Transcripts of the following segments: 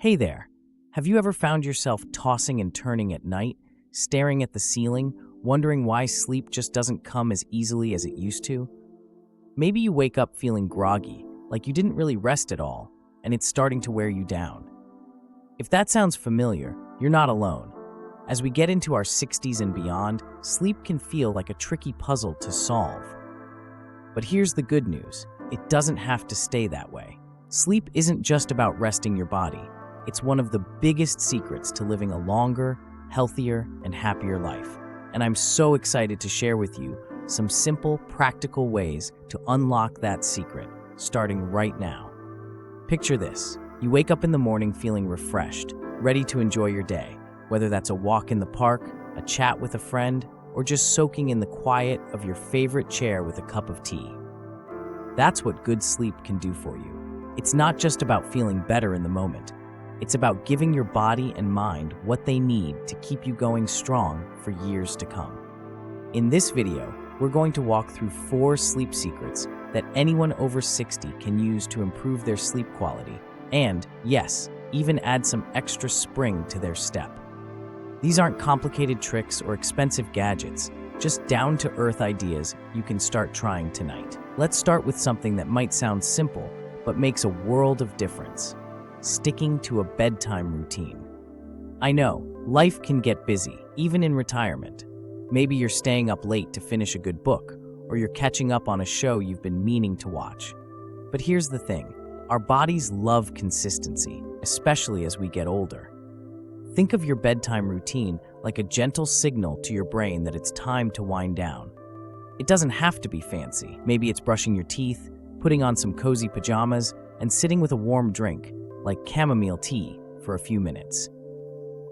Hey there. Have you ever found yourself tossing and turning at night, staring at the ceiling, wondering why sleep just doesn't come as easily as it used to? Maybe you wake up feeling groggy, like you didn't really rest at all, and it's starting to wear you down. If that sounds familiar, you're not alone. As we get into our 60s and beyond, sleep can feel like a tricky puzzle to solve. But here's the good news. It doesn't have to stay that way. Sleep isn't just about resting your body. It's one of the biggest secrets to living a longer, healthier, and happier life. And I'm so excited to share with you some simple, practical ways to unlock that secret, starting right now. Picture this. You wake up in the morning feeling refreshed, ready to enjoy your day, whether that's a walk in the park, a chat with a friend, or just soaking in the quiet of your favorite chair with a cup of tea. That's what good sleep can do for you. It's not just about feeling better in the moment. It's about giving your body and mind what they need to keep you going strong for years to come. In this video, we're going to walk through 4 sleep secrets that anyone over 60 can use to improve their sleep quality and, yes, even add some extra spring to their step. These aren't complicated tricks or expensive gadgets, just down-to-earth ideas you can start trying tonight. Let's start with something that might sound simple, but makes a world of difference. Sticking to a bedtime routine. I know, life can get busy, even in retirement. Maybe you're staying up late to finish a good book, or you're catching up on a show you've been meaning to watch. But here's the thing, our bodies love consistency, especially as we get older. Think of your bedtime routine like a gentle signal to your brain that it's time to wind down. It doesn't have to be fancy. Maybe it's brushing your teeth, putting on some cozy pajamas, and sitting with a warm drink, like chamomile tea, for a few minutes.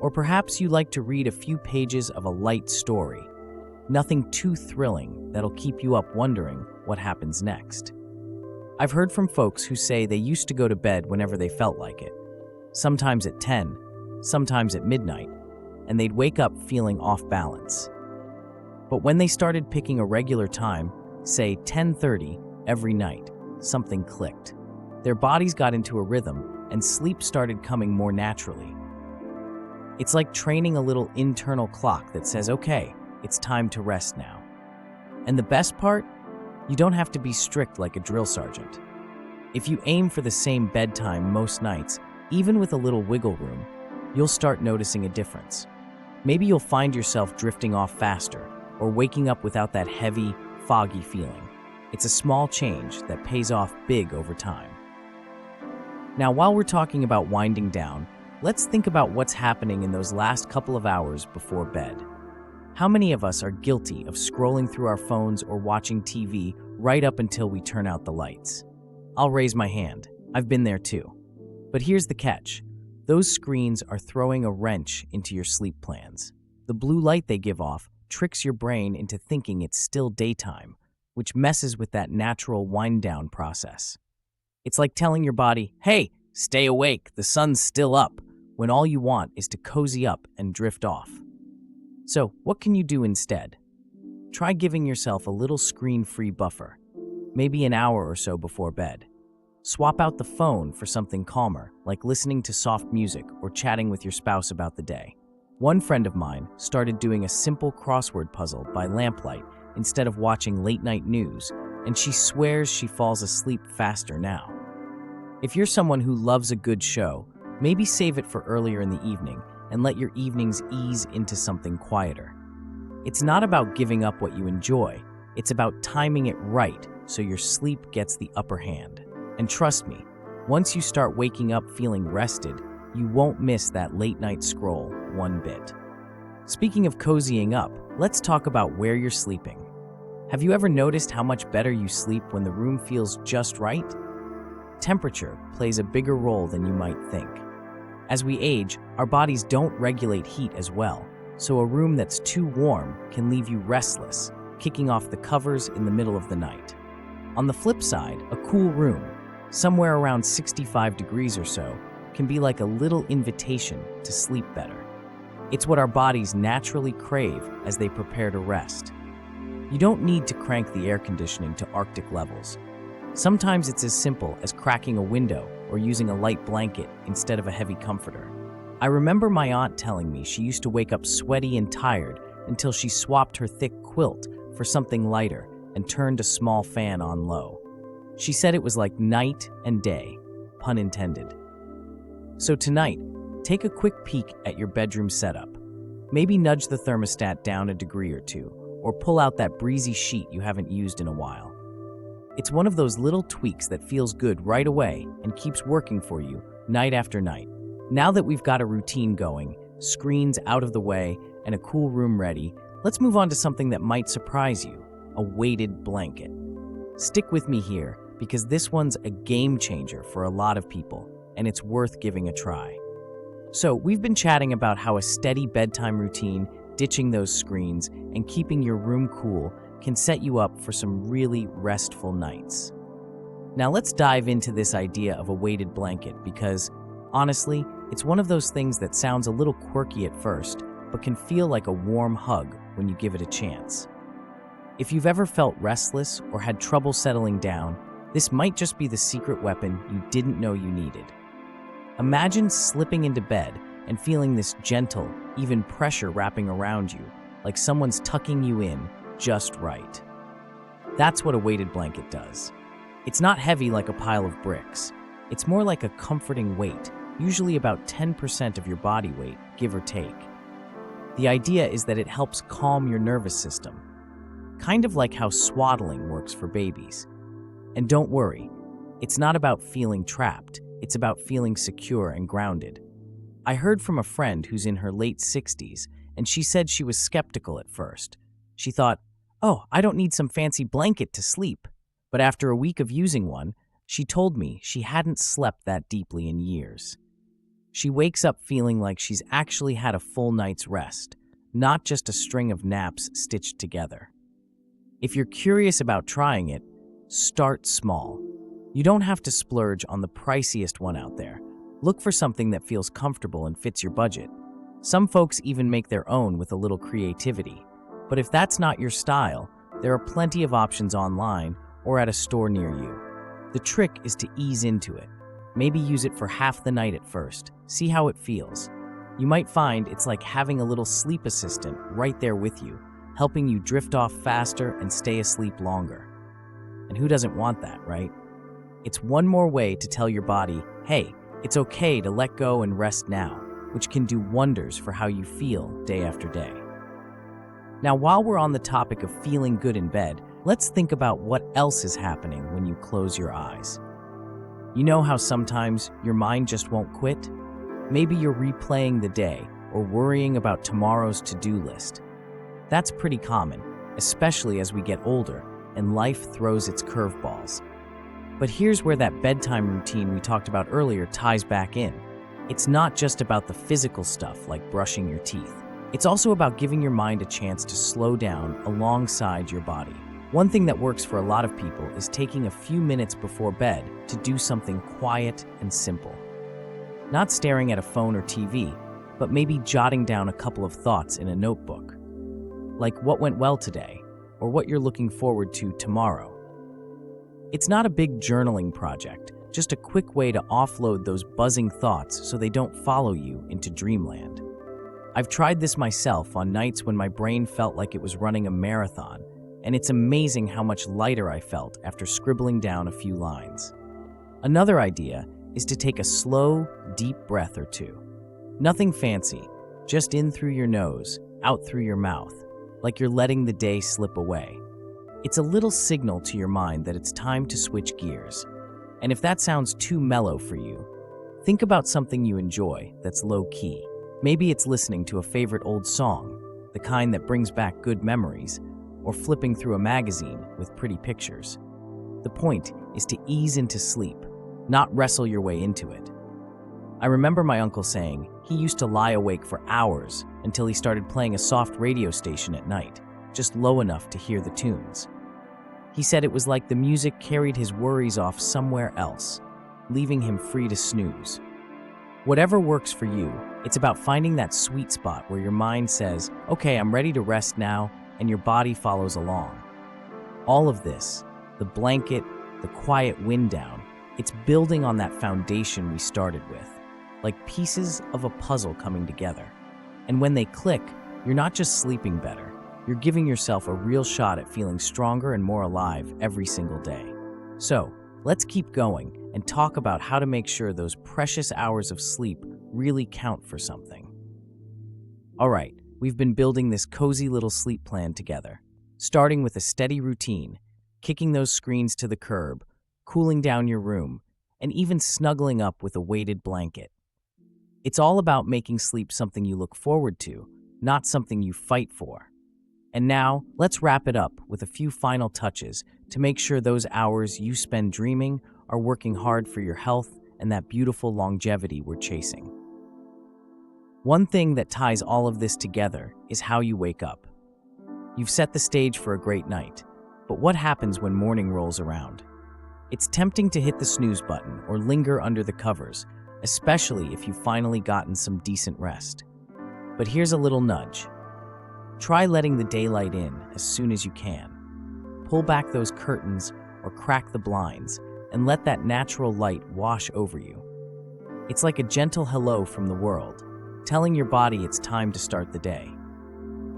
Or perhaps you like to read a few pages of a light story, nothing too thrilling that'll keep you up wondering what happens next. I've heard from folks who say they used to go to bed whenever they felt like it, sometimes at 10, sometimes at midnight, and they'd wake up feeling off balance. But when they started picking a regular time, say 10:30 every night, something clicked. Their bodies got into a rhythm, and sleep started coming more naturally. It's like training a little internal clock that says, okay, it's time to rest now. And the best part? You don't have to be strict like a drill sergeant. If you aim for the same bedtime most nights, even with a little wiggle room, you'll start noticing a difference. Maybe you'll find yourself drifting off faster, or waking up without that heavy, foggy feeling. It's a small change that pays off big over time. Now, while we're talking about winding down, let's think about what's happening in those last couple of hours before bed. How many of us are guilty of scrolling through our phones or watching TV right up until we turn out the lights? I'll raise my hand. I've been there too. But here's the catch. Those screens are throwing a wrench into your sleep plans. The blue light they give off tricks your brain into thinking it's still daytime, which messes with that natural wind-down process. It's like telling your body, hey, stay awake, the sun's still up, when all you want is to cozy up and drift off. So, what can you do instead? Try giving yourself a little screen-free buffer, maybe an hour or so before bed. Swap out the phone for something calmer, like listening to soft music or chatting with your spouse about the day. One friend of mine started doing a simple crossword puzzle by lamplight instead of watching late-night news, and she swears she falls asleep faster now. If you're someone who loves a good show, maybe save it for earlier in the evening and let your evenings ease into something quieter. It's not about giving up what you enjoy, it's about timing it right so your sleep gets the upper hand. And trust me, once you start waking up feeling rested, you won't miss that late-night scroll one bit. Speaking of cozying up, let's talk about where you're sleeping. Have you ever noticed how much better you sleep when the room feels just right? Temperature plays a bigger role than you might think. As we age, our bodies don't regulate heat as well, so a room that's too warm can leave you restless, kicking off the covers in the middle of the night. On the flip side, a cool room, somewhere around 65 degrees or so, can be like a little invitation to sleep better. It's what our bodies naturally crave as they prepare to rest. You don't need to crank the air conditioning to Arctic levels. Sometimes it's as simple as cracking a window or using a light blanket instead of a heavy comforter. I remember my aunt telling me she used to wake up sweaty and tired until she swapped her thick quilt for something lighter and turned a small fan on low. She said it was like night and day, pun intended. So tonight, take a quick peek at your bedroom setup. Maybe nudge the thermostat down a degree or two, or pull out that breezy sheet you haven't used in a while. It's one of those little tweaks that feels good right away and keeps working for you night after night. Now that we've got a routine going, screens out of the way, and a cool room ready, let's move on to something that might surprise you, a weighted blanket. Stick with me here, because this one's a game changer for a lot of people, and it's worth giving a try. So, we've been chatting about how a steady bedtime routine, ditching those screens, and keeping your room cool can set you up for some really restful nights. Now let's dive into this idea of a weighted blanket because, honestly, it's one of those things that sounds a little quirky at first, but can feel like a warm hug when you give it a chance. If you've ever felt restless or had trouble settling down, this might just be the secret weapon you didn't know you needed. Imagine slipping into bed and feeling this gentle, even pressure wrapping around you, like someone's tucking you in just right. That's what a weighted blanket does. It's not heavy like a pile of bricks. It's more like a comforting weight, usually about 10% of your body weight, give or take. The idea is that it helps calm your nervous system, kind of like how swaddling works for babies. And don't worry, it's not about feeling trapped, it's about feeling secure and grounded. I heard from a friend who's in her late 60s, and she said she was skeptical at first. She thought, oh, I don't need some fancy blanket to sleep. But after a week of using one, she told me she hadn't slept that deeply in years. She wakes up feeling like she's actually had a full night's rest, not just a string of naps stitched together. If you're curious about trying it, start small. You don't have to splurge on the priciest one out there. Look for something that feels comfortable and fits your budget. Some folks even make their own with a little creativity. But if that's not your style, there are plenty of options online or at a store near you. The trick is to ease into it. Maybe use it for half the night at first. See how it feels. You might find it's like having a little sleep assistant right there with you, helping you drift off faster and stay asleep longer. And who doesn't want that, right? It's one more way to tell your body, hey, it's okay to let go and rest now, which can do wonders for how you feel day after day. Now, while we're on the topic of feeling good in bed, let's think about what else is happening when you close your eyes. You know how sometimes your mind just won't quit? Maybe you're replaying the day or worrying about tomorrow's to-do list. That's pretty common, especially as we get older and life throws its curveballs. But here's where that bedtime routine we talked about earlier ties back in. It's not just about the physical stuff like brushing your teeth. It's also about giving your mind a chance to slow down alongside your body. One thing that works for a lot of people is taking a few minutes before bed to do something quiet and simple. Not staring at a phone or TV, but maybe jotting down a couple of thoughts in a notebook. Like what went well today, or what you're looking forward to tomorrow. It's not a big journaling project, just a quick way to offload those buzzing thoughts so they don't follow you into dreamland. I've tried this myself on nights when my brain felt like it was running a marathon, and it's amazing how much lighter I felt after scribbling down a few lines. Another idea is to take a slow, deep breath or two. Nothing fancy, just in through your nose, out through your mouth, like you're letting the day slip away. It's a little signal to your mind that it's time to switch gears. And if that sounds too mellow for you, think about something you enjoy that's low-key. Maybe it's listening to a favorite old song, the kind that brings back good memories, or flipping through a magazine with pretty pictures. The point is to ease into sleep, not wrestle your way into it. I remember my uncle saying he used to lie awake for hours until he started playing a soft radio station at night, just low enough to hear the tunes. He said it was like the music carried his worries off somewhere else, leaving him free to snooze. Whatever works for you, it's about finding that sweet spot where your mind says, okay, I'm ready to rest now, and your body follows along. All of this, the blanket, the quiet wind down, It's building on that foundation we started with, like pieces of a puzzle coming together. And when they click, you're not just sleeping better, you're giving yourself a real shot at feeling stronger and more alive every single day. So, let's keep going and talk about how to make sure those precious hours of sleep really count for something. All right, we've been building this cozy little sleep plan together, starting with a steady routine, kicking those screens to the curb, cooling down your room, and even snuggling up with a weighted blanket. It's all about making sleep something you look forward to, not something you fight for. And now, let's wrap it up with a few final touches to make sure those hours you spend dreaming are working hard for your health and that beautiful longevity we're chasing. One thing that ties all of this together is how you wake up. You've set the stage for a great night, but what happens when morning rolls around? It's tempting to hit the snooze button or linger under the covers, especially if you've finally gotten some decent rest. But here's a little nudge. Try letting the daylight in as soon as you can. Pull back those curtains or crack the blinds and let that natural light wash over you. It's like a gentle hello from the world, telling your body it's time to start the day.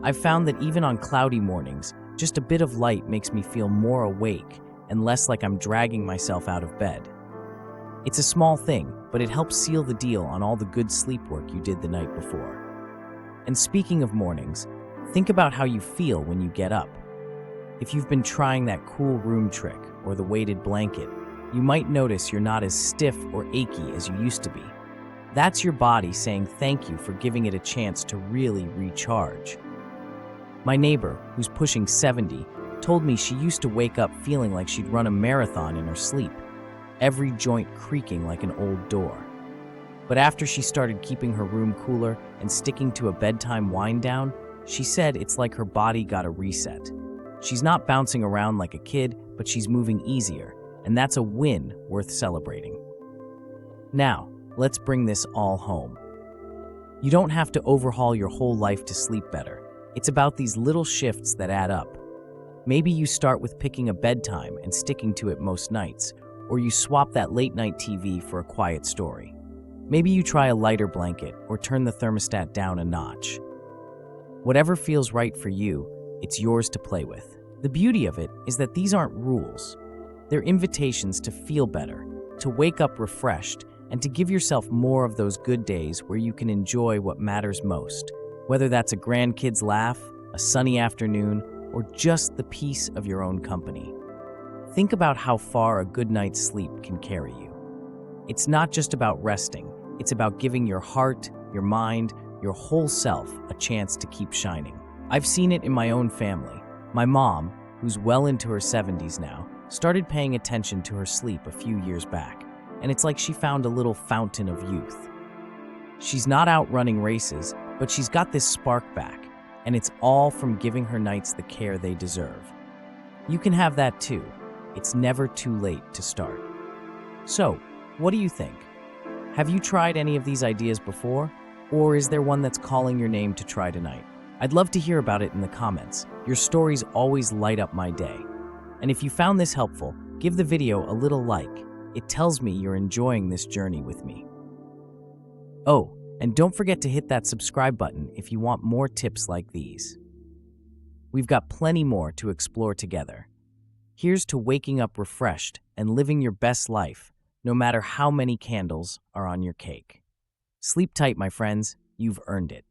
I've found that even on cloudy mornings, just a bit of light makes me feel more awake and less like I'm dragging myself out of bed. It's a small thing, but it helps seal the deal on all the good sleep work you did the night before. And speaking of mornings, think about how you feel when you get up. If you've been trying that cool room trick or the weighted blanket, you might notice you're not as stiff or achy as you used to be. That's your body saying thank you for giving it a chance to really recharge. My neighbor, who's pushing 70, told me she used to wake up feeling like she'd run a marathon in her sleep, every joint creaking like an old door. But after she started keeping her room cooler and sticking to a bedtime wind down, she said it's like her body got a reset. She's not bouncing around like a kid, but she's moving easier, and that's a win worth celebrating. Now, let's bring this all home. You don't have to overhaul your whole life to sleep better. It's about these little shifts that add up. Maybe you start with picking a bedtime and sticking to it most nights, or you swap that late-night TV for a quiet story. Maybe you try a lighter blanket or turn the thermostat down a notch. Whatever feels right for you, it's yours to play with. The beauty of it is that these aren't rules. They're invitations to feel better, to wake up refreshed, and to give yourself more of those good days where you can enjoy what matters most, whether that's a grandkid's laugh, a sunny afternoon, or just the peace of your own company. Think about how far a good night's sleep can carry you. It's not just about resting, it's about giving your heart, your mind, your whole self a chance to keep shining. I've seen it in my own family. My mom, who's well into her 70s now, started paying attention to her sleep a few years back, and it's like she found a little fountain of youth. She's not out running races, but she's got this spark back, and it's all from giving her nights the care they deserve. You can have that too. It's never too late to start. So, what do you think? Have you tried any of these ideas before? Or is there one that's calling your name to try tonight? I'd love to hear about it in the comments. Your stories always light up my day. And if you found this helpful, give the video a little like. It tells me you're enjoying this journey with me. Oh, and don't forget to hit that subscribe button if you want more tips like these. We've got plenty more to explore together. Here's to waking up refreshed and living your best life, no matter how many candles are on your cake. Sleep tight, my friends. You've earned it.